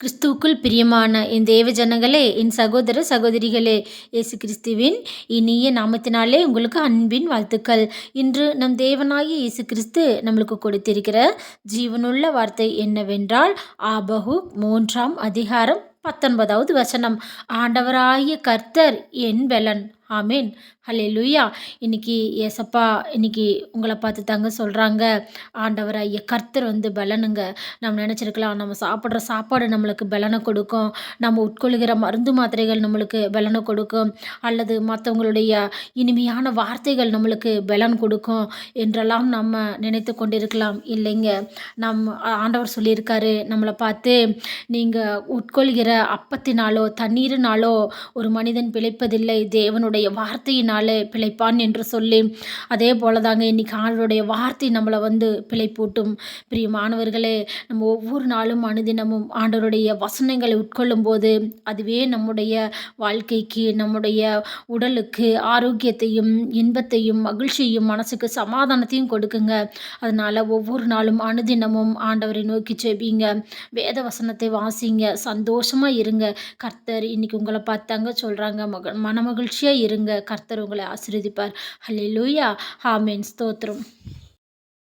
கிறிஸ்துவுக்குள் பிரியமான என் தேவ ஜனங்களே, என் சகோதர சகோதரிகளே, இயேசு கிறிஸ்துவின் இனிய நாமத்தினாலே உங்களுக்கு அன்பின் வாழ்த்துக்கள். இன்று நம் தேவனாகிய இயேசு கிறிஸ்து நம்மளுக்கு கொடுத்திருக்கிற ஜீவனுள்ள வார்த்தை என்னவென்றால், ஆபகுக் 3ஆம் அதிகாரம் 19வது வசனம். ஆண்டவராகிய கர்த்தர் என் பெலன். ஆமேன். ஹல்லேலூயா. இன்னைக்கு ஏசப்பா இன்னைக்கு உங்களை பார்த்து தாங்க சொல்கிறாங்க, ஆண்டவராகிய கர்த்தர் பலனுங்க. நம்ம நினச்சிருக்கலாம், நம்ம சாப்பிட்ற சாப்பாடு நம்மளுக்கு பலனை கொடுக்கும், நம்ம உட்கொள்கிற மருந்து மாத்திரைகள் நம்மளுக்கு பலனை கொடுக்கும், அல்லது மற்றவங்களுடைய இனிமையான வார்த்தைகள் நம்மளுக்கு பலன் கொடுக்கும் என்றெல்லாம் நம்ம நினைத்து கொண்டிருக்கலாம். இல்லைங்க, ஆண்டவர் சொல்லியிருக்காரு நம்மளை பார்த்து, நீங்கள் உட்கொள்கிற அப்பத்தினாலோ தண்ணீரினாலோ ஒரு மனிதன் பிழைப்பதில்லை, தேவனுடைய வார்த்தையினாலே பிழைப்பான் என்று சொல்லி, அதே போல தாங்க இன்னைக்கு ஆண்டவருடைய வார்த்தை நம்மளை பிழைப்பூட்டும். பிரியமானவர்களே, நம்ம ஒவ்வொரு நாளும் அனுதினமும் ஆண்டவருடைய வசனங்களை உட்கொள்ளும் போது அதுவே நம்முடைய வாழ்க்கைக்கு, நம்முடைய உடலுக்கு ஆரோக்கியத்தையும் இன்பத்தையும் மகிழ்ச்சியையும் மனசுக்கு சமாதானத்தையும் கொடுக்குங்க. அதனால் ஒவ்வொரு நாளும் அனுதினமும் ஆண்டவரை நோக்கி ஜெபிங்க, வேத வசனத்தை வாசிங்க, சந்தோஷமாக இருங்க. கர்த்தர் இன்னைக்கு உங்களை பார்த்தாங்க சொல்கிறாங்க, மனமகிழ்ச்சியாக இருங்க, கர்த்தர் உங்களை ஆசீர்வதிப்பார். ஹல்லேலூயா. ஆமென். ஸ்தோத்திரம்.